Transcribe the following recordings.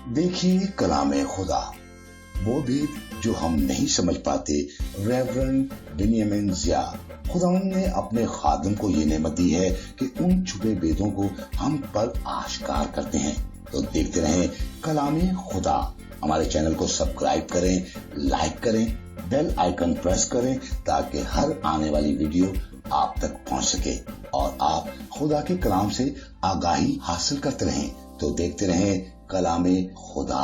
देखिए कलाम खुदा, वो भेद जो हम नहीं समझ पाते। रेवरेंड बेनियामिन ज़िया, खुदावंद ने अपने खादम को ये नेमत दी है कि उन छुपे भेदों को हम पर आश्कार करते हैं। तो देखते रहें कलाम खुदा। हमारे चैनल को सब्सक्राइब करें, लाइक करें, बेल आइकन प्रेस करें ताकि हर आने वाली वीडियो आप तक पहुंच सके और आप खुदा के कलाम से आगाही हासिल करते रहें। तो देखते रहें कलाम खुदा।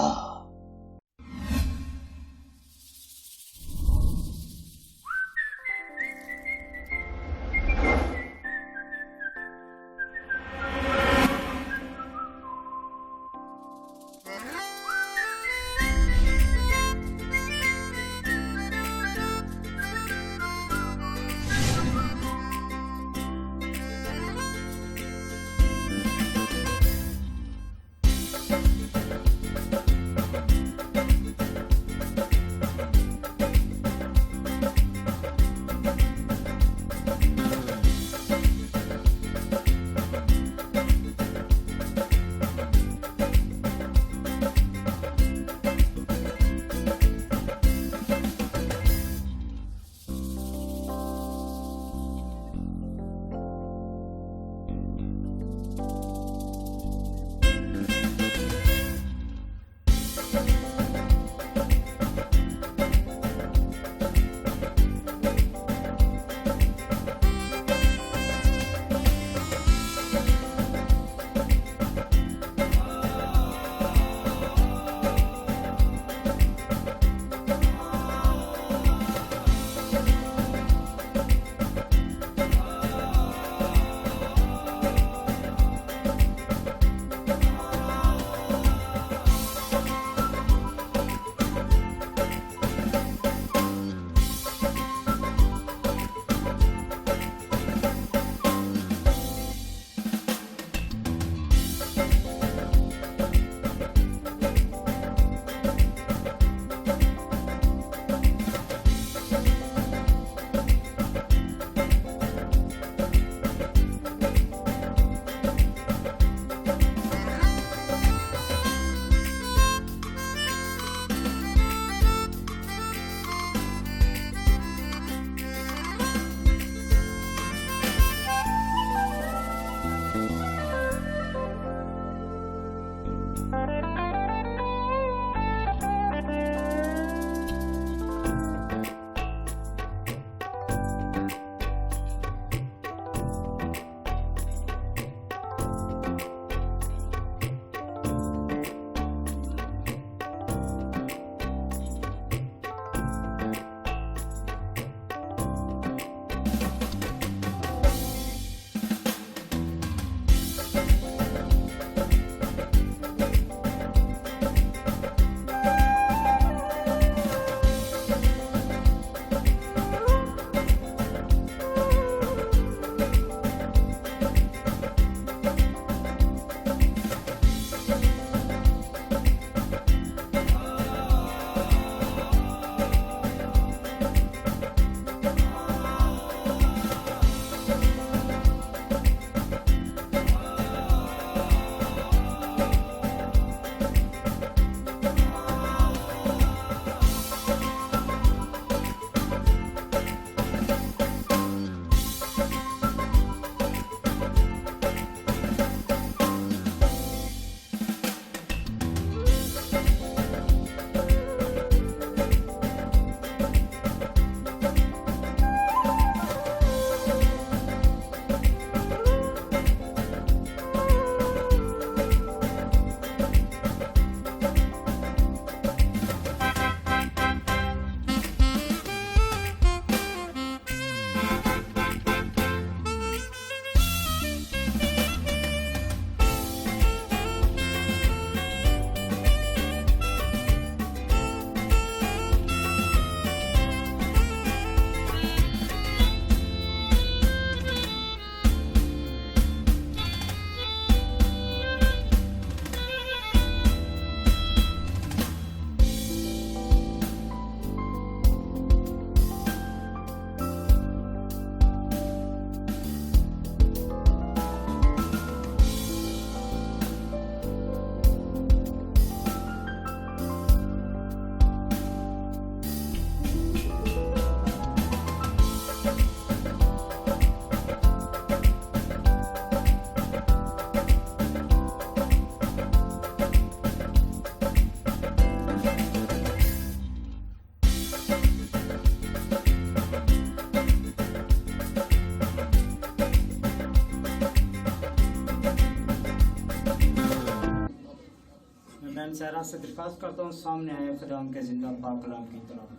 میں سہرا سے درخواست کرتا ہوں سامنے آئے خدا کے زندہ پاک کلام کی طرف.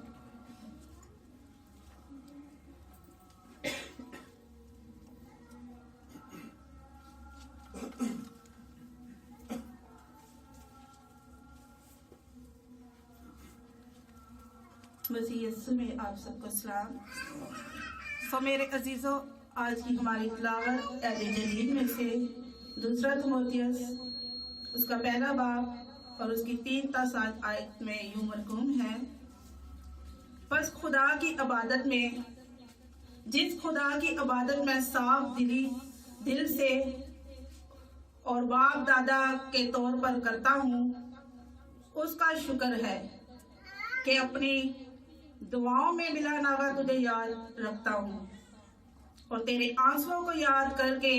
مسیح یسوع میں آپ سب کو سلام. میرے عزیزوں، آج کی ہماری تلاوت عہد جدید میں سے دوسرا تموتھیوس اس کا پہلا باب اور اس کی 3 تا 7 آیت میں یوں مرقوم ہے: پس خدا کی عبادت میں، جس خدا کی عبادت میں صاف دل سے اور باپ دادا کے طور پر کرتا ہوں، اس کا شکر ہے کہ اپنی دعاؤں میں بلا ناغہ تجھے یاد رکھتا ہوں اور تیرے آنسوؤں کو یاد کر کے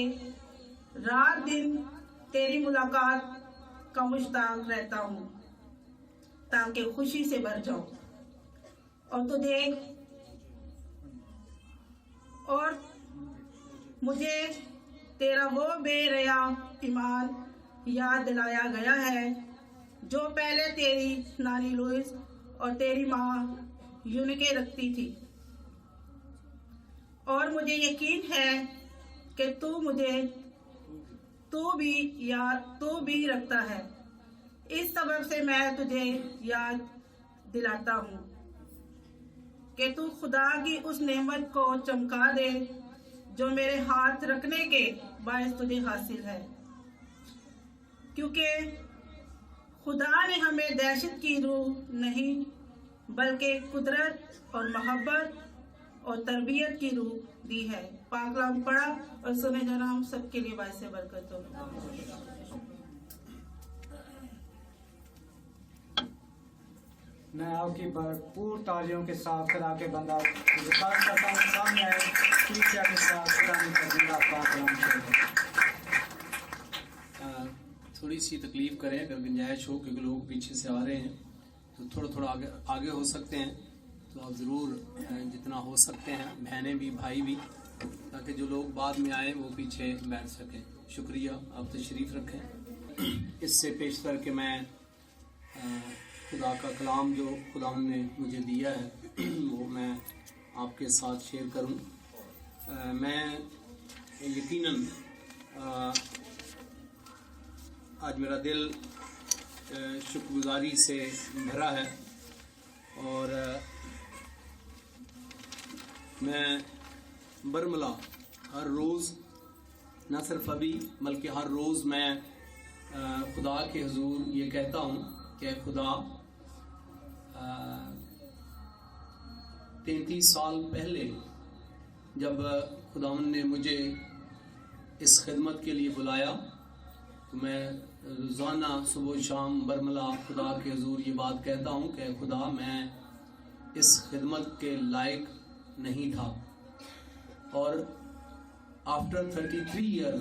رات دن تیری ملاقات کا مشتاق رہتا ہوں، تاکہ خوشی سے بھر جاؤں اور مجھے تیرا وہ بے ریا ایمان یاد دلایا گیا ہے جو پہلے تیری نانی لوئس اور تیری ماں یونکے رکھتی تھی، اور مجھے یقین ہے کہ تو بھی رکھتا ہے. اس سبب سے میں تجھے یاد دلاتا ہوں کہ تو خدا کی اس نعمت کو چمکا دے جو میرے ہاتھ رکھنے کے باعث تجھے حاصل ہے، کیونکہ خدا نے ہمیں دہشت کی روح نہیں بلکہ قدرت اور محبت اور تربیت کی روح دی ہے. پاک کلام پڑھا اور سنے جانا ہم سب کے لیے باعث برکت ہو. میں آپ کی بھرپور تالیوں کے ساتھ خدا کے بندہ درخواست کرتا ہوں سامنے آئے کلیسیا کے ساتھ خدا کا زندہ پاک کلام شروع. تھوڑی سی تکلیف کریں اگر گنجائش ہو، کیونکہ لوگ پیچھے سے آ رہے ہیں تو تھوڑا آگے ہو سکتے ہیں، تو آپ ضرور جتنا ہو سکتے ہیں، بہنیں بھی بھائی بھی، تاکہ جو لوگ بعد میں آئیں وہ پیچھے بیٹھ سکیں. شکریہ، آپ تشریف رکھیں. اس سے پیش کر کے میں خدا کا کلام جو خدا نے مجھے دیا ہے وہ میں آپ کے ساتھ شیئر کروں. میں یقیناً آج میرا دل شکر گزاری سے بھرا ہے، اور میں برملا ہر روز، نہ صرف ابھی بلکہ ہر روز میں خدا کے حضور یہ کہتا ہوں کہ خدا 33 سال پہلے جب خداوند نے مجھے اس خدمت کے لیے بلایا تو میں روزانہ صبح و شام برملا خدا کے حضور یہ بات کہتا ہوں کہ خدا میں اس خدمت کے لائق نہیں تھا. اور آفٹر 33 ایئر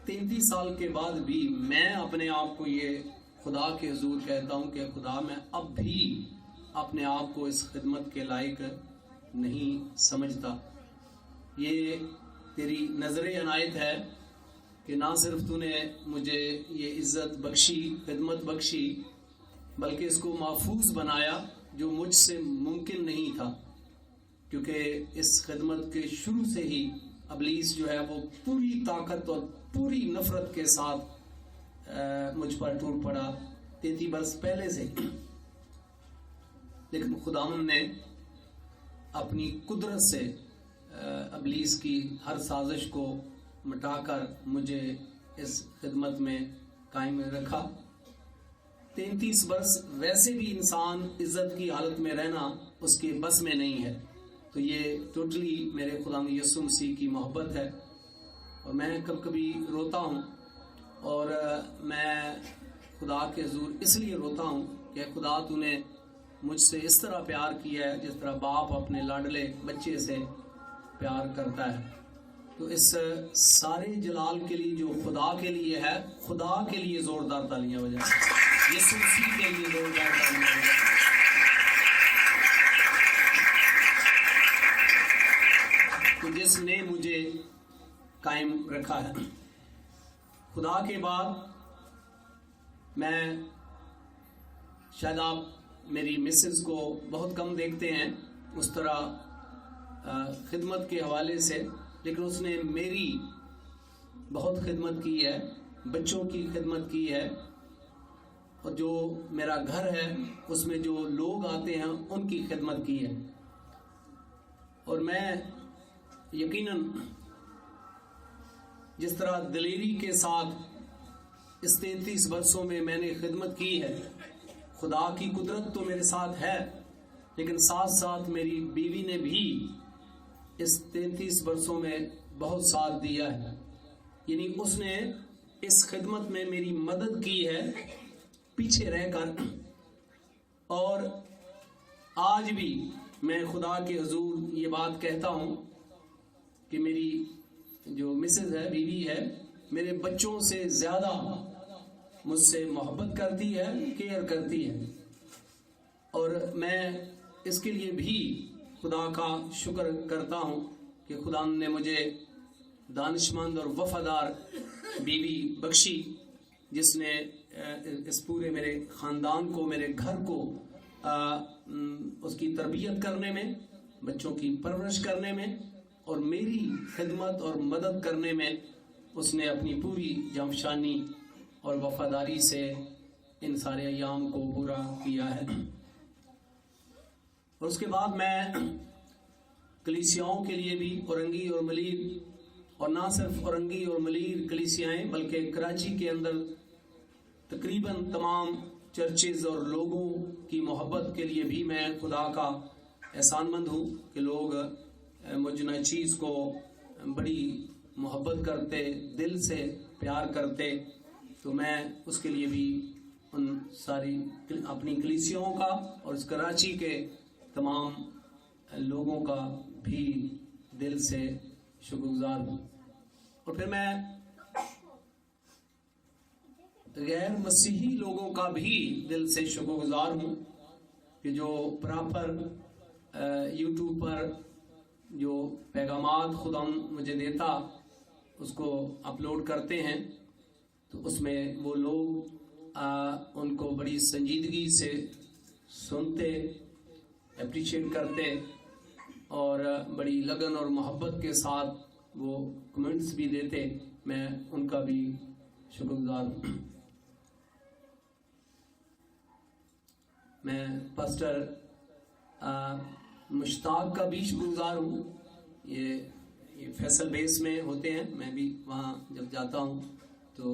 33 سال کے بعد بھی میں اپنے آپ کو یہ خدا کے حضور کہتا ہوں کہ خدا میں اب بھی اپنے آپ کو اس خدمت کے لائق نہیں سمجھتا. یہ تیری نظر عنایت ہے کہ نہ صرف تو نے مجھے یہ عزت بخشی، خدمت بخشی، بلکہ اس کو محفوظ بنایا جو مجھ سے ممکن نہیں تھا، کیونکہ اس خدمت کے شروع سے ہی ابلیس جو ہے وہ پوری طاقت اور پوری نفرت کے ساتھ مجھ پر ٹوٹ پڑا 33 برس پہلے سے. لیکن خداوند نے اپنی قدرت سے ابلیس کی ہر سازش کو مٹا کر مجھے اس خدمت میں قائم رکھا. 33 برس ویسے بھی انسان عزت کی حالت میں رہنا اس کے بس میں نہیں ہے، تو یہ ٹوٹلی میرے خدا یسوع مسیح کی محبت ہے. اور میں کبھی روتا ہوں، اور میں خدا کے حضور اس لیے روتا ہوں کہ خدا تو نے مجھ سے اس طرح پیار کیا ہے جس طرح باپ اپنے لاڈلے بچے سے پیار کرتا ہے. تو اس سارے جلال کے لیے جو خدا کے لیے ہے، خدا کے لیے زوردار تالیاں بجائیں، یسوع مسیح کے لیے زوردار تالیاں بجائیں. تو جس نے مجھے قائم رکھا ہے. خدا کے بعد میں शायद आप मेरी मिसेस को बहुत कम देखते हैं उस तरह खिदमत के हवाले से, लेकिन उसने मेरी बहुत खिदमत की है, बच्चों की खिदमत की है, और जो मेरा घर है उसमें जो लोग आते हैं उनकी खिदमत की है। और मैं यकीनन जिस तरह दिलेरी के साथ इस 33 वर्षों में मैंने खिदमत की है, खुदा की कुदरत तो मेरे साथ है, लेकिन साथ साथ मेरी बीवी ने भी इस 33 वर्षों में बहुत साथ दिया है। यानी उसने इस खिदमत में मेरी मदद की है पीछे रहकर, और आज भी मैं खुदा के हुजूर ये बात कहता हूँ कि मेरी जो मिसेज है, बीवी है, मेरे बच्चों से ज़्यादा मुझसे मोहब्बत करती है, केयर करती है, और मैं इसके लिए भी खुदा का शुक्र करता हूँ कि खुदा ने मुझे दानिशमंद और वफादार बीवी बख्शी, जिसने इस पूरे मेरे ख़ानदान को, मेरे घर को उसकी तरबियत करने में, बच्चों की परवरिश करने में और मेरी खिदमत और मदद करने में उसने अपनी पूरी जांफशानी और वफादारी से इन सारे अय्याम को पूरा किया है। और उसके बाद मैं कलीसियाओं के लिए भी औरंगी और मलीर, और ना सिर्फ औरंगी और मलीर कलीसियाएं बल्कि कराची के अंदर तकरीबन तमाम चर्चेज और लोगों की मोहब्बत के लिए भी मैं खुदा का एहसानमंद हूँ कि लोग मुझे चीज़ को बड़ी मोहब्बत करते, दिल से प्यार करते, तो मैं उसके लिए भी उन सारी अपनी कलीसियाओं का और इस कराची के तमाम लोगों का भी दिल से शुक्रगुजार हूँ। और फिर मैं गैर मसीही लोगों का भी दिल से शुक्रगुजार हूँ कि जो प्रॉपर यूट्यूब पर जो पैगामात खुदा मुझे देता उसको अपलोड करते हैं, तो उसमें वो लोग उनको बड़ी संजीदगी से सुनते, अप्रिशिएट करते और बड़ी लगन और मोहब्बत के साथ वो कमेंट्स भी देते। मैं उनका भी शुक्रगुजार हूँ। मैं पास्टर मुश्ताक का भी शुक्रगुजार हूँ। ये फैसल बेस में होते हैं, मैं भी वहाँ जब जाता हूँ तो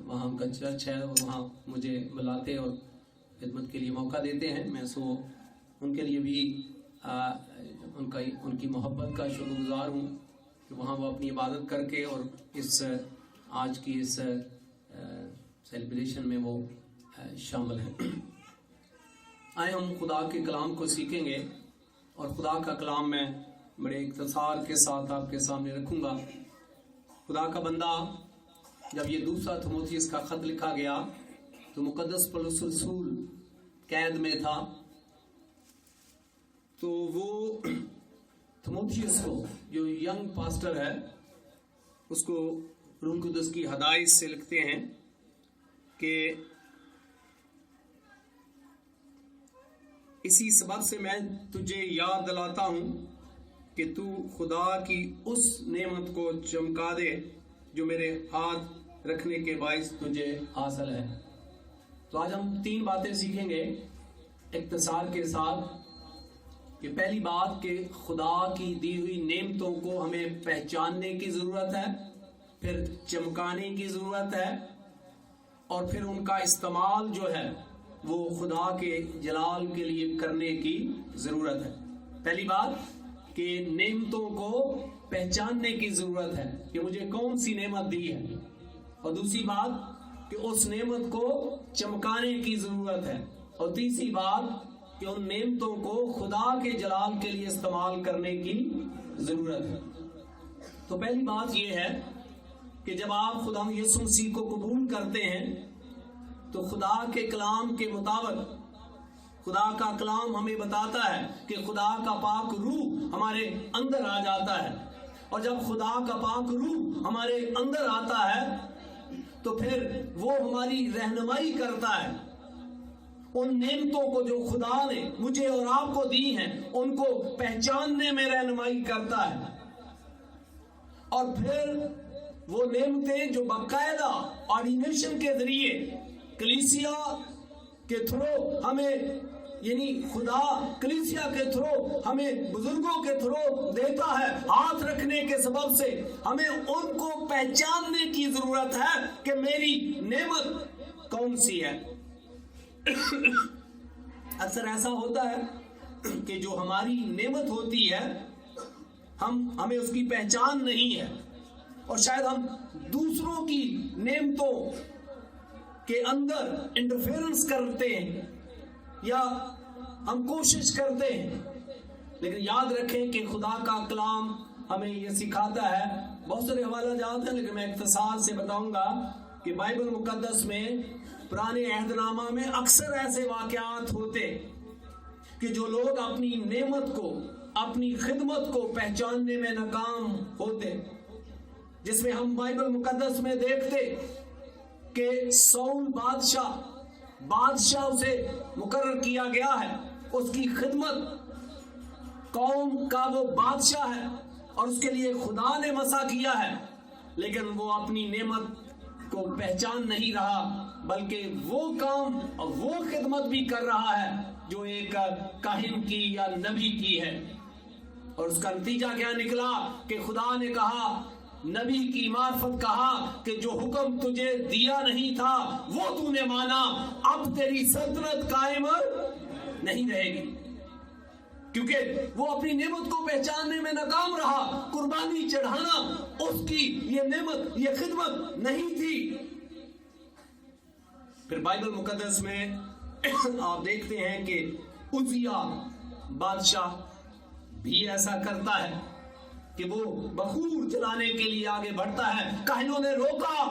वहाँ उनका चर्च है और वहाँ मुझे बुलाते और खिदमत के लिए मौका देते हैं। मैं उनके लिए भी उनकी मोहब्बत का शुक्रगुजार हूँ कि वहाँ वो अपनी इबादत करके और इस आज की इस सेलिब्रेशन में वो शामिल हैं। आए हम खुदा के कलाम को सीखेंगे, और खुदा का कलाम मैं बड़े इख्तिसार के साथ आपके सामने रखूँगा। खुदा का बंदा जब ये दूसरा थिमोथियुस का ख़त लिखा गया तो मुक़द्दस पौलुस रसूल कैद में था, तो वो थिमोथियुस को जो यंग पास्टर है उसको रूह कुदस की हदायत से लिखते हैं कि इसी सबब से मैं तुझे याद दिलाता हूँ कि तू खुदा की उस नेमत को चमका दे जो मेरे हाथ रखने के बाइस तुझे हासिल है। तो आज हम 3 बातें सीखेंगे इख्तिसार के साथ कि पहली बात कि खुदा की दी हुई नेमतों को हमें पहचानने की ज़रूरत है, फिर चमकाने की ज़रूरत है, और फिर उनका इस्तेमाल जो है वो खुदा के जलाल के लिए करने की ज़रूरत है। पहली बात कि नेमतों को पहचानने की ज़रूरत है कि मुझे कौन सी नेमत दी है, और दूसरी बात कि उस नेमत को चमकाने की ज़रूरत है, और तीसरी बात कि उन नेमतों को खुदा के जलाल के लिए इस्तेमाल करने की ज़रूरत है। तो पहली बात यह है कि जब आप खुदा यीशु मसीह को कबूल करते हैं तो खुदा के कलाम के मुताबिक खुदा का कलाम हमें बताता है कि खुदा का पाक रूह हमारे अंदर आ जाता है, और जब खुदा का पाक रूह हमारे अंदर आता है तो फिर वो हमारी रहनुमाई करता है उन नेमतों को जो खुदा ने मुझे और आपको दी हैं उनको पहचानने में रहनुमाई करता है। और फिर वो नेमतें जो बाकायदा ऑर्डिनेशन के जरिए कलीसिया के थ्रू हमें, यानी खुदा कलीसिया के थ्रू हमें बुजुर्गों के थ्रू देता है, हाथ रखने के सबब से हमें उनको पहचानने की जरूरत है कि मेरी नेमत कौन सी है। अक्सर ऐसा होता है कि जो हमारी नेमत होती है हमें उसकी पहचान नहीं है, और शायद हम दूसरों की नेमतों के अंदर इंटरफेरेंस करते हैं या हम कोशिश करते हैं। लेकिन याद रखें कि खुदा का कलाम हमें ये सिखाता है। बहुत सारे हवाला जाते हैं, लेकिन मैं इख्तिसार से बताऊंगा कि बाइबल मुकद्दस में पुराने अहदनामा में अक्सर ऐसे वाक़यात होते कि जो लोग अपनी नेमत को, अपनी खिदमत को पहचानने में नाकाम होते, जिसमें हम बाइबल मुकद्दस में देखते कि सौल बादशाह उसे मुकर्रर किया गया है, उसकी खिदमत, कौम का वो बादशाह है और उसके लिए खुदा ने मसा किया है, लेकिन वो अपनी नेमत को पहचान नहीं रहा, बल्कि वो काम और वो खिदमत भी कर रहा है जो एक काहिन की या नबी की है। और उसका नतीजा क्या निकला कि खुदा ने कहा, नबी की मार्फत कहा कि जो हुक्म तुझे दिया नहीं था वो तूने माना, अब तेरी सल्तनत कायम नहीं रहेगी, क्योंकि वो अपनी नेमत को पहचानने में नाकाम रहा। कुर्बानी चढ़ाना उसकी ये नेमत, ये खिदमत नहीं थी। फिर बाइबल मुकद्दस में आप देखते हैं कि उजिया बादशाह भी ऐसा करता है कि वो बखूर जलाने के लिए आगे बढ़ता है। काहिनों ने रोका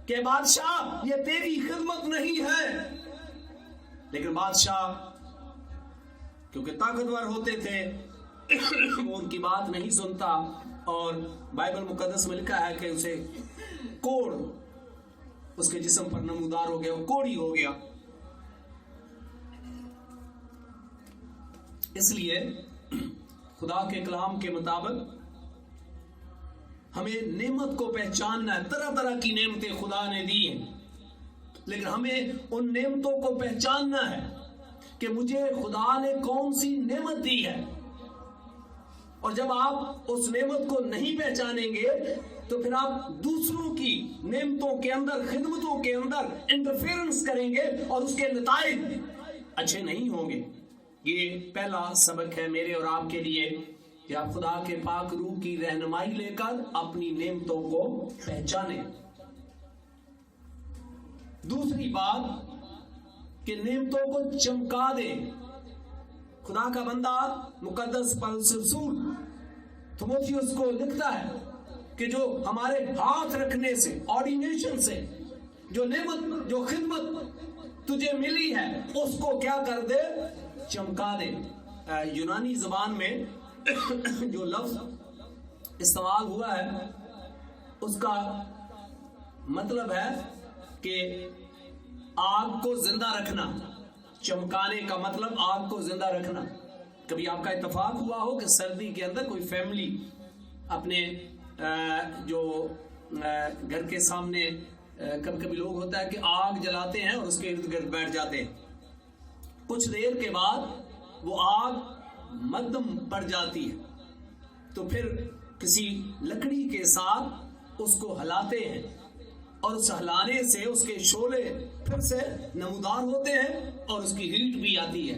कि बादशाह ये तेरी खिदमत नहीं है, लेकिन बादशाह क्योंकि ताकतवर होते थे वो उनकी बात नहीं सुनता, और बाइबल मुकद्दस में लिखा है कि उसे कोड़ उसके जिस्म पर नमूदार हो गया, वो कोड़ी हो गया। इसलिए खुदा के कलाम के मुताबिक हमें नेमत को पहचानना है। तरह तरह की नेमतें खुदा ने दी हैं, लेकिन हमें उन नेमतों को पहचानना है कि मुझे खुदा ने कौन सी नेमत दी है। और जब आप उस नेमत को नहीं पहचानेंगे तो फिर आप दूसरों की नेमतों के अंदर, खिदमतों के अंदर इंटरफेरेंस करेंगे और उसके नताइज अच्छे नहीं होंगे। ये पहला सबक है मेरे और आपके लिए कि आप खुदा के पाक रूह की रहनुमाई लेकर अपनी नेमतों को पहचाने। दूसरी बात कि नेमतों को चमका दे। खुदा का बंदा मुकद्दस पौलुस रसूल थिमोथियुस को लिखता है कि जो हमारे हाथ रखने से, ऑर्डिनेशन से जो नेमत, जो खिदमत तुझे मिली है उसको क्या कर दे, चमका दे। यूनानी जबान में जो लफ्ज इस्तेमाल हुआ है उसका मतलब है कि आग को जिंदा रखना। चमकाने का मतलब आग को जिंदा रखना। कभी आपका इत्तेफाक हुआ हो कि सर्दी के अंदर कोई फैमिली अपने जो घर के सामने कभी कभी लोग होता है कि आग जलाते हैं और उसके इर्द गिर्द बैठ जाते हैं। कुछ देर के बाद वो आग मद्धम पड़ जाती है, तो फिर किसी लकड़ी के साथ उसको हिलाते हैं और उस हिलाने से उसके शोले फिर से नमूदार होते हैं और उसकी हीट भी आती है।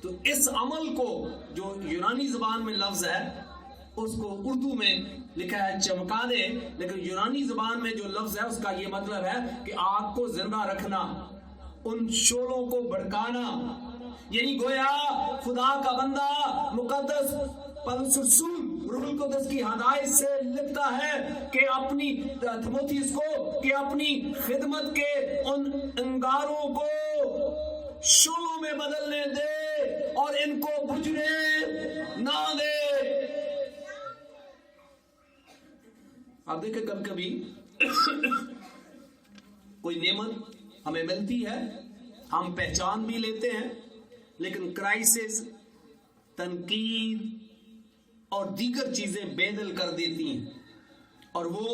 तो इस अमल को जो यूनानी जुबान में लफ्ज है उसको उर्दू में लिखा है चमका दे, लेकिन यूनानी जुबान में जो लफ्ज है उसका ये मतलब है कि आग को जिंदा रखना, उन शोलों को भड़काना। यानी गोया खुदा का बंदा मुकद्दस पौलुस रसूल रूहुल कुद्दस की हदायत से लिखता है कि अपनी थिमोथियुस को कि अपनी खिदमत के उन अंगारों को शोलों में बदलने दे और इनको बुझने ना दे। आप देखें कभी कभी कोई नेमत हमें मिलती है, ہم پہچان بھی لیتے ہیں، لیکن کرائسس، تنقید اور دیگر چیزیں بے دل کر دیتی ہیں، اور وہ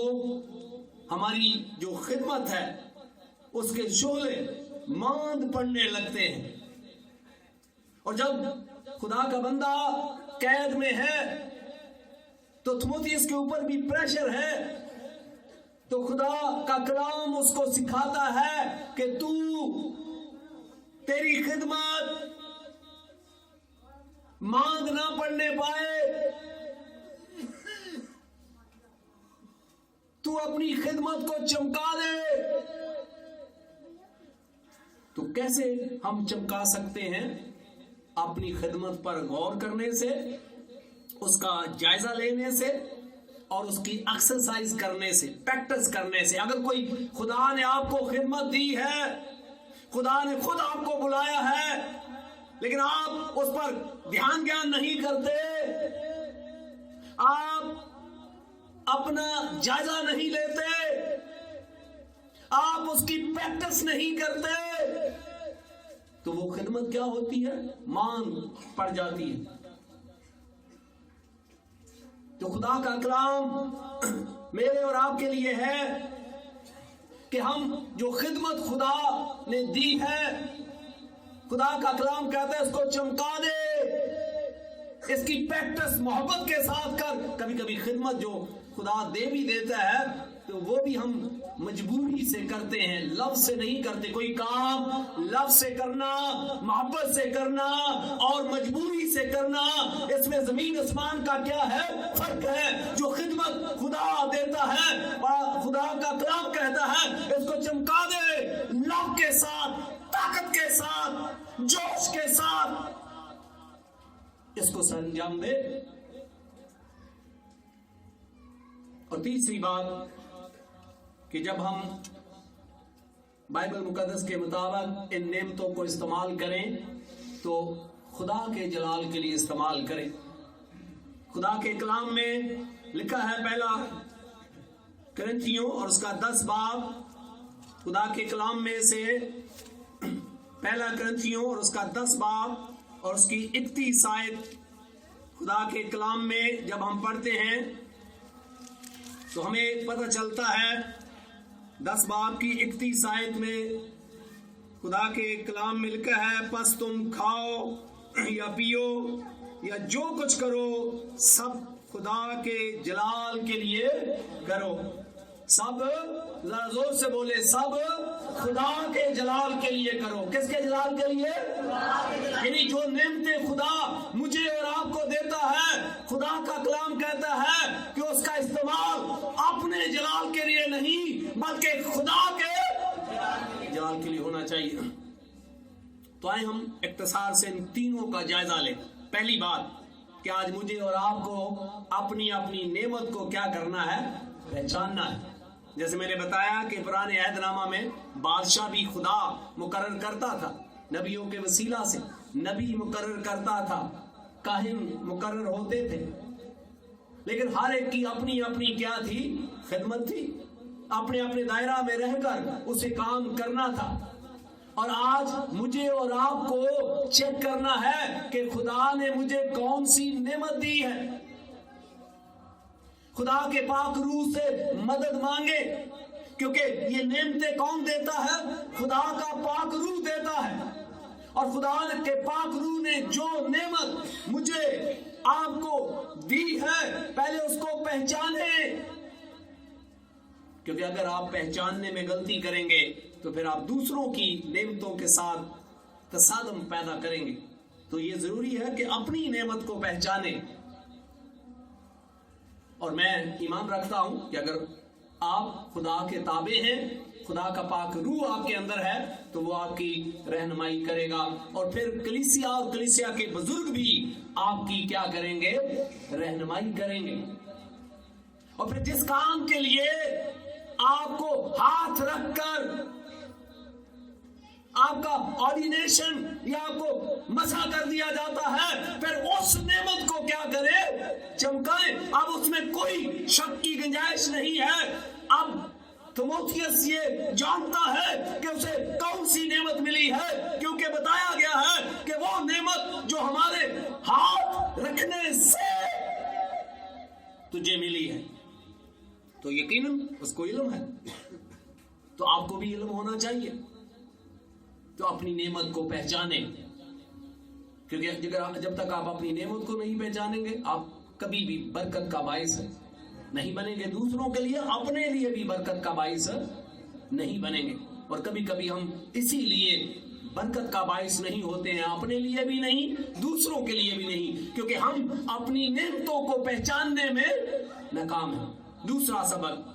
ہماری جو خدمت ہے اس کے شعلے ماند پڑنے لگتے ہیں۔ اور جب خدا کا بندہ قید میں ہے تو تھموتھیوس کے اوپر بھی پریشر ہے، تو خدا کا کلام اس کو سکھاتا ہے کہ تیری خدمت ماند نہ پڑنے پائے، تو اپنی خدمت کو چمکا دے۔ تو کیسے ہم چمکا سکتے ہیں؟ اپنی خدمت پر غور کرنے سے، اس کا جائزہ لینے سے، اور اس کی ایکسرسائز کرنے سے، پریکٹس کرنے سے۔ اگر کوئی خدا نے آپ کو خدمت دی ہے، خدا نے خود آپ کو بلایا ہے، لیکن آپ اس پر دھیان نہیں کرتے، آپ اپنا جائزہ نہیں لیتے، آپ اس کی پریکٹس نہیں کرتے، تو وہ خدمت کیا ہوتی ہے؟ ماند پڑ جاتی ہے۔ تو خدا کا کلام میرے اور آپ کے لیے ہے کہ ہم جو خدمت خدا نے دی ہے، خدا کا کلام کہتا ہے اس کو چمکا دے، اس کی پریکٹس محبت کے ساتھ کر۔ کبھی کبھی خدمت جو خدا دے بھی دیتا ہے تو وہ بھی ہم مجبوری سے کرتے ہیں، لفظ سے نہیں کرتے۔ کوئی کام لفظ سے کرنا، محبت سے کرنا اور مجبوری سے کرنا، اس میں زمین آسمان کا کیا ہے؟ فرق ہے۔ جو خدمت خدا دیتا ہے، خدا کا کلام کہتا ہے اس کو چمکا دے، لو کے ساتھ، طاقت کے ساتھ، جوش کے ساتھ اس کو سر انجام دے۔ اور تیسری بات کہ جب ہم بائبل مقدس کے مطابق ان نعمتوں کو استعمال کریں تو خدا کے جلال کے لیے استعمال کریں۔ خدا کے کلام میں لکھا ہے، پہلا کرنتھیوں اور اس کا 10 باب، خدا کے کلام میں سے پہلا کرنتھیوں اور اس کا 10 باب اور اس کی 31 آیت، خدا کے کلام میں جب ہم پڑھتے ہیں تو ہمیں پتہ چلتا ہے 10 باب کی 31 آیت میں خدا کے کلام میں لکھا ہے، پس تم کھاؤ یا پیو یا جو کچھ کرو سب خدا کے جلال کے لیے کرو۔ سب، ذرا زور سے بولے، سب خدا کے جلال کے لیے کرو۔ کس کے جلال کے لیے؟ یعنی جو نعمتیں خدا مجھے اور آپ کو دیتا ہے، خدا کا کلام کہتا ہے کہ اس کا استعمال اپنے جلال کے لیے نہیں بلکہ خدا کے جلال کے لیے ہونا چاہیے۔ تو آئے ہم اختصار سے ان تینوں کا جائزہ لیں۔ پہلی بات کہ آج مجھے اور آپ کو اپنی اپنی نعمت کو کیا کرنا ہے؟ پہچاننا ہے۔ جیسے میں نے بتایا کہ پرانے عہد نامہ میں بادشاہ بھی خدا مقرر کرتا تھا، نبیوں کے وسیلہ سے نبی مقرر کرتا تھا، کاہن مقرر ہوتے تھے، لیکن ہر ایک کی اپنی اپنی کیا تھی؟ خدمت تھی، اپنے اپنے دائرہ میں رہ کر اسے کام کرنا تھا۔ اور آج مجھے اور آپ کو چیک کرنا ہے کہ خدا نے مجھے کون سی نعمت دی ہے۔ خدا کے پاک روح سے مدد مانگے، کیونکہ یہ نعمتیں کون دیتا ہے؟ خدا کا پاک روح دیتا ہے۔ اور خدا کے پاک روح نے جو نعمت مجھے آپ کو دی ہے، پہلے اس کو پہچانے، کیونکہ اگر آپ پہچاننے میں غلطی کریں گے تو پھر آپ دوسروں کی نعمتوں کے ساتھ تصادم پیدا کریں گے۔ تو یہ ضروری ہے کہ اپنی نعمت کو پہچانیں۔ اور میں ایمان رکھتا ہوں کہ اگر آپ خدا کے تابع ہیں، خدا کا پاک روح آپ کے اندر ہے، تو وہ آپ کی رہنمائی کرے گا، اور پھر کلیسیا اور کلیسیا کے بزرگ بھی آپ کی کیا کریں گے؟ رہنمائی کریں گے۔ اور پھر جس کام کے لیے آپ کو ہاتھ رکھ کر آپ کا آرڈینیشن یا آپ کو مسح کر دیا جاتا ہے، پھر اس نعمت کو کیا کرے؟ چمکائے۔ اب اس میں کوئی شک کی گنجائش نہیں ہے۔ اب तीमुथियुस ये जानता है कि उसे कौन सी नेमत मिली है, क्योंकि बताया गया है कि वो नेमत जो हमारे हाथ रखने से तुझे मिली है। तो यकीनन उसको इल्म है, तो आपको भी इल्म होना चाहिए। तो अपनी नेमत को पहचाने, क्योंकि जब तक आप अपनी नेमत को नहीं पहचानेंगे आप कभी भी बरकत का बाइस नहीं बनेंगे, दूसरों के लिए अपने लिए भी बरकत का बाइस नहीं बनेंगे। और कभी कभी हम इसीलिए बरकत का बाइस नहीं होते हैं, अपने लिए भी नहीं, दूसरों के लिए भी नहीं, क्योंकि हम अपनी नेमतों को पहचानने में नाकाम हैं। दूसरा सबक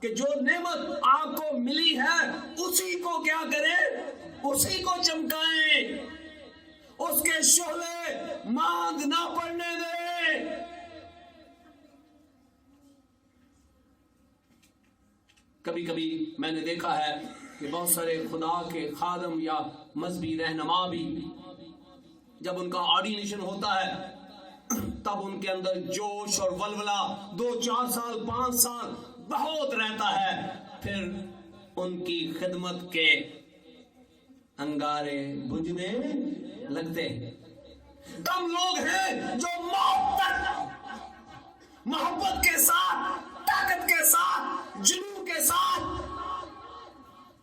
कि जो नेमत आपको मिली है उसी को क्या करें, उसी को चमकाएं, उसके शोले मांद ना पड़ने दें। कभी कभी मैंने देखा है कि बहुत सारे खुदा के खादम या मजहबी रहनुमा भी जब उनका ऑर्डिनेशन होता है तब उनके अंदर जोश और वलवला 2-4 साल 5 साल बहुत रहता है, फिर उनकी खिदमत के अंगारे बुझने लगते हैं। कम लोग हैं जो मौत तक मोहब्बत के साथ, ताकत के साथ, जुनून के साथ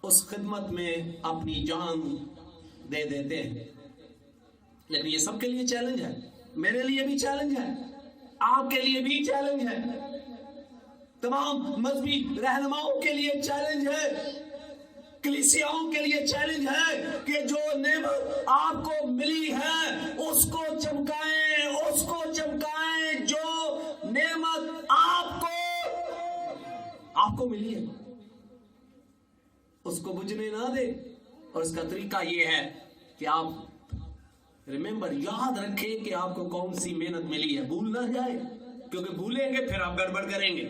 उस खिदमत में अपनी जान दे देते हैं। लेकिन ये सबके लिए चैलेंज है, मेरे लिए भी चैलेंज है, आपके लिए भी चैलेंज है, तमाम मजहबी रहनुमाओं के लिए चैलेंज है, कलीसियाओं के लिए चैलेंज है कि जो नेमत आपको मिली है उसको चमकाएं, उसको चमकाएं। जो नेमत आपको मिली है उसको बुझने ना दे। और इसका तरीका ये है कि आप रिमेंबर, याद रखें कि आपको कौन सी मेहनत मिली है, भूल ना जाए, क्योंकि भूलेंगे फिर आप गड़बड़ करेंगे।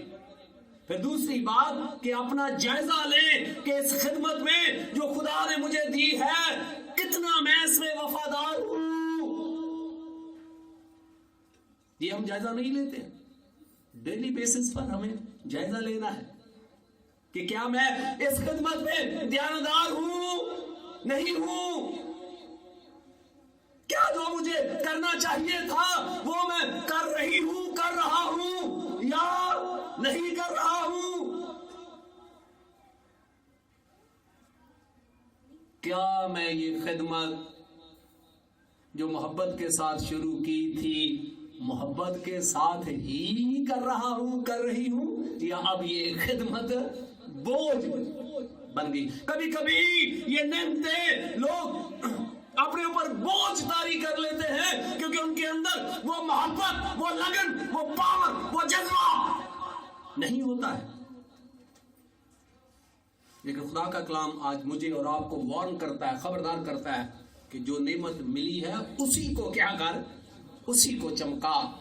फिर दूसरी बात कि अपना जायजा लें कि इस खिदमत में जो खुदा ने मुझे दी है कितना मैं इसमें वफादार हूं। ये हम जायजा नहीं लेते, डेली बेसिस पर हमें जायजा लेना है कि क्या मैं इस खिदमत में ध्यानदार हूं, नहीं हूं, क्या जो मुझे करना चाहिए था वो मैं कर रही हूं, कर रहा हूं या नहीं कर रहा हूं। क्या मैं ये खिदमत जो मोहब्बत के साथ शुरू की थी मोहब्बत के साथ ही कर रहा हूं, कर रही हूं, या अब ये खिदमत बोझ बन गई। कभी कभी ये नेमतें लोग अपने ऊपर बोझ तारी कर लेते हैं क्योंकि उनके अंदर वो मोहब्बत, वो लगन, वो पावर, वो जज्बा नहीं होता है। लेकिन खुदा का कलाम आज मुझे और आपको वार्न करता है, खबरदार करता है कि जो नेमत मिली है उसी को क्या कर, उसी को चमका,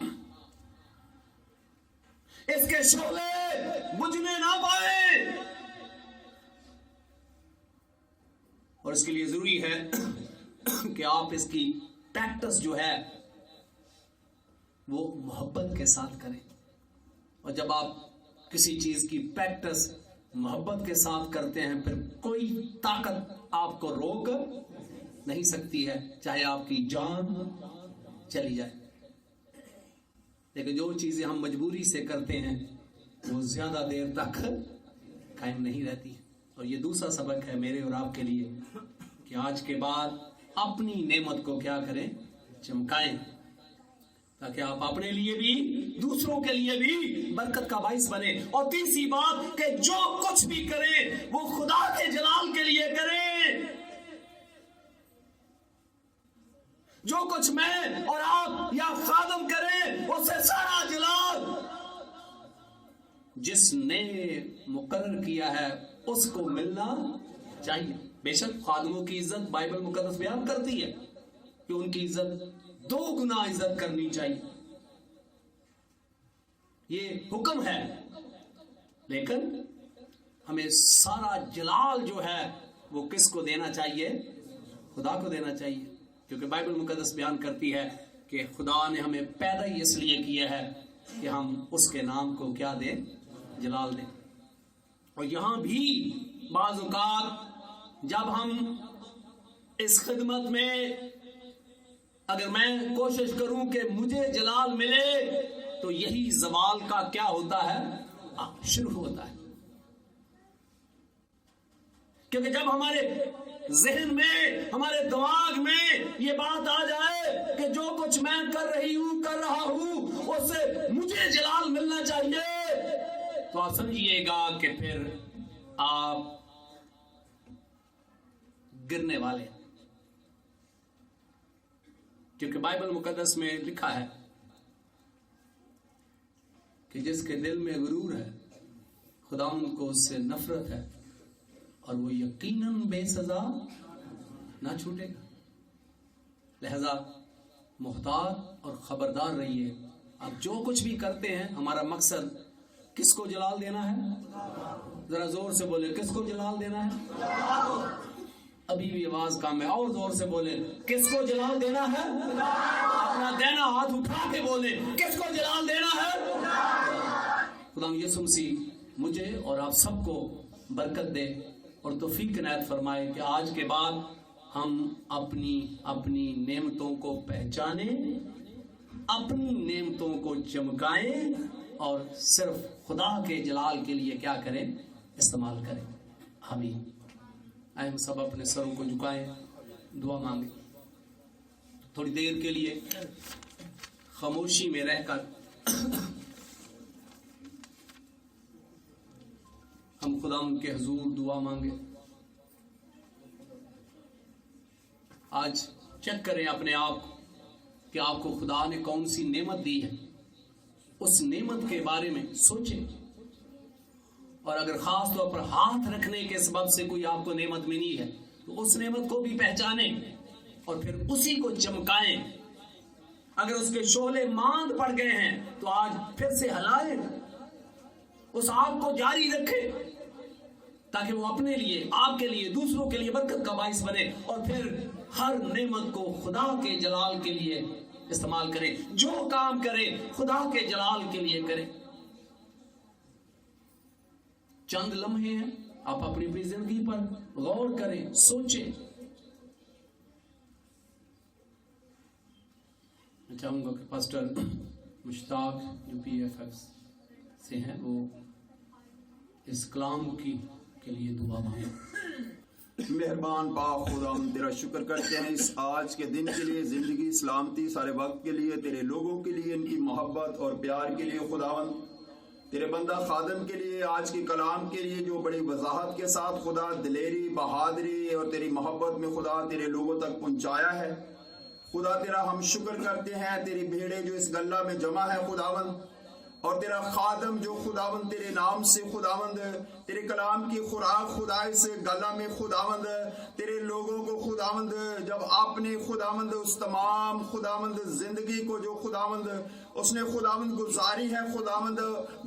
इसके शोले बुझने ना पाए। और इसके लिए जरूरी है कि आप इसकी प्रैक्टिस जो है वो मोहब्बत के साथ करें। और जब आप किसी चीज की प्रैक्टिस मोहब्बत के साथ करते हैं फिर कोई ताकत आपको रोक नहीं सकती है, चाहे आपकी जान चली जाए। लेकिन जो चीजें हम मजबूरी से करते हैं वो ज्यादा देर तक कायम नहीं रहती। और ये दूसरा सबक है मेरे और आपके लिए कि आज के बाद अपनी नेमत को क्या करें, चमकाएं, ताकि आप अपने लिए भी दूसरों के लिए भी बरकत का बाइस बने। और तीसरी बात कि जो कुछ भी करें वो खुदा के जलाल के लिए करें। जो कुछ मैं और आप या खादम करें उससे सारा जलाल जिसने मुकर्रर किया है उसको मिलना चाहिए। बेशक खादमों की इज्जत बाइबल मुकद्दस बयान करती है कि उनकी इज्जत 2 गुना इज्जत करनी चाहिए, ये हुक्म है। लेकिन हमें सारा जलाल जो है वो किसको देना चाहिए, खुदा को देना चाहिए। क्योंकि बाइबल मुकद्दस बयान करती है कि खुदा ने हमें पैदा ही इसलिए किया है कि हम उसके नाम को क्या दें, जलाल दें। اور یہاں بھی بعض اوقات جب ہم اس خدمت میں اگر میں کوشش کروں کہ مجھے جلال ملے تو یہی زوال کا کیا ہوتا ہے شروع ہوتا ہے. کیونکہ جب ہمارے ذہن میں ہمارے دماغ میں یہ بات آ جائے کہ جو کچھ میں کر رہا ہوں اس سے مجھے جلال ملنا چاہیے تو آپ سمجھیے گا کہ پھر آپ گرنے والے. کیونکہ بائبل مقدس میں لکھا ہے کہ جس کے دل میں غرور ہے خدا ان کو اس سے نفرت ہے اور وہ یقیناً بے سزا نہ چھوٹے گا. لہذا محتاط اور خبردار رہیے. آپ جو کچھ بھی کرتے ہیں ہمارا مقصد کس کو جلال دینا ہے؟ ذرا زور سے بولے, کس کو جلال دینا ہے؟ ابھی بھی آواز کم ہے, اور زور سے بولے, کس کو جلال دینا ہے؟ اپنا دینا ہاتھ اٹھا کے بولے, کس کو جلال دینا ہے؟ خدا یسوع مسیح مجھے اور آپ سب کو برکت دے اور توفیق عنایت فرمائے کہ آج کے بعد ہم اپنی نعمتوں کو پہچانیں, اپنی نعمتوں کو چمکائیں اور صرف خدا کے جلال کے لیے کیا کریں؟ استعمال کریں. آمین. ہم سب اپنے سروں کو جھکائیں, دعا مانگیں. تھوڑی دیر کے لیے خاموشی میں رہ کر ہم خدا کے حضور دعا مانگیں. آج چیک کریں اپنے آپ کہ آپ کو خدا نے کون سی نعمت دی ہے, اس نعمت کے بارے میں سوچیں. اور اگر خاص طور پر ہاتھ رکھنے کے سبب سے کوئی آپ کو نعمت ملی ہے تو اس نعمت کو بھی پہچانیں اور پھر اسی کو چمکائیں. اگر اس کے شعلے ماند پڑ گئے ہیں تو آج پھر سے ہلائیں, اس آگ کو جاری رکھیں تاکہ وہ اپنے لیے, آپ کے لیے, دوسروں کے لیے برکت کا باعث بنے اور پھر ہر نعمت کو خدا کے جلال کے لیے استعمال کریں. جو کام کرے خدا کے جلال کے لیے کریں. چند لمحے ہیں, آپ اپنی زندگی پر غور کریں, سوچیں. میں چاہوں گا کہ پاسٹر مشتاق جو PFF سے ہیں وہ اس کلام کے لیے دعا مانگیں. مہربان پاک خدا ہم تیرا شکر کرتے ہیں اس آج کے دن کے لیے, زندگی, سلامتی, سارے وقت کے لیے, تیرے لوگوں کے لیے, ان کی محبت اور پیار کے لیے. خداوند تیرے بندہ خادم کے لیے, آج کے کلام کے لیے جو بڑی وضاحت کے ساتھ خدا دلیری, بہادری اور تیری محبت میں خدا تیرے لوگوں تک پہنچایا ہے. خدا تیرا ہم شکر کرتے ہیں. تیری بھیڑیں جو اس گلہ میں جمع ہے خداوند, اور تیرا خادم جو خداوند تیرے نام سے خداوند تیرے کلام کی خوراک خدا اس گلہ میں خداوند تیرے لوگوں کو خداوند جب آپ نے خداوند اس تمام خداوند زندگی کو جو خداوند اس نے خداوند گزاری ہے خداوند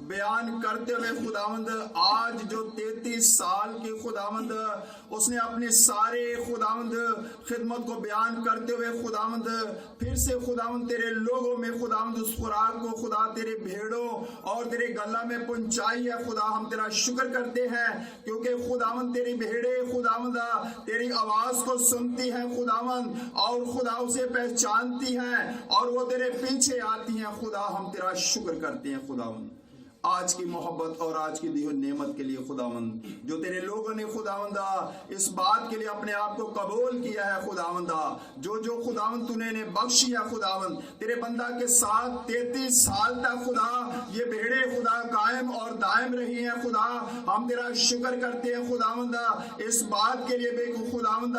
بیان کرتے ہوئے خداوند آج جو 33 سال کے خداوند اس نے اپنے سارے خداوند خدمت کو بیان کرتے ہوئے خداوند پھر سے خداوند تیرے لوگوں میں خداوند اس خوراک کو خدا تیرے بھیڑوں اور تیرے گلہ میں پہنچائی ہے. خدا ہم تیرا شکر کرتے ہیں کیونکہ خداوند تیری بھیڑیں خداوند تیری آواز کو سنتی ہیں خداوند اور خدا اسے پہچانتی ہیں اور وہ تیرے پیچھے آتی ہیں. خدا ہم تیرا شکر کرتے ہیں خداوند آج کی محبت اور آج کی دی ہوئی نعمت کے لیے خداوند جو تیرے لوگوں نے خداوند اس بات کے لیے اپنے آپ کو قبول کیا ہے خداوند جو خداوند تو نے بخشی ہے خداوند تیرے بندہ کے ساتھ 33 سال تک خدا یہ بھیڑیں خدا قائم اور دائم رہی ہیں. خدا ہم تیرا شکر کرتے ہیں خداوند اس بات کے لیے بے خداوند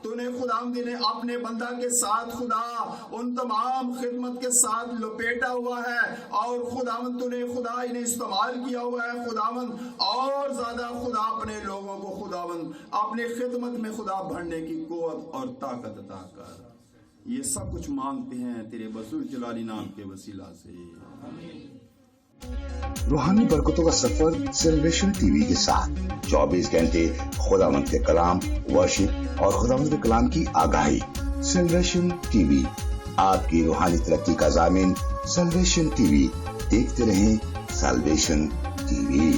تو نے خداوند نے اپنے بندہ کے ساتھ خدا ان تمام خدمت کے ساتھ لپیٹا ہوا ہے اور خداوند تو نے خدا انہیں استعمال کیا ہوا ہے خداوند اور زیادہ خدا اپنے لوگوں کو خداوند اپنے خدمت میں خدا بڑھنے کی قوت اور طاقت عطا کر. یہ سب کچھ مانگتے ہیں تیرے بزرگ جلالی نام کے وسیلہ سے. روحانی برکتوں کا سفر سیلیبریشن ٹی وی کے ساتھ 24 گھنٹے خداوند کے کلام ورشپ اور خداوند کے کلام کی آگاہی. سیلیبریشن ٹی وی آپ کی روحانی ترقی کا ضامن. سیلیبریشن ٹی وی دیکھتے رہیں سیلیبریشن ٹی وی.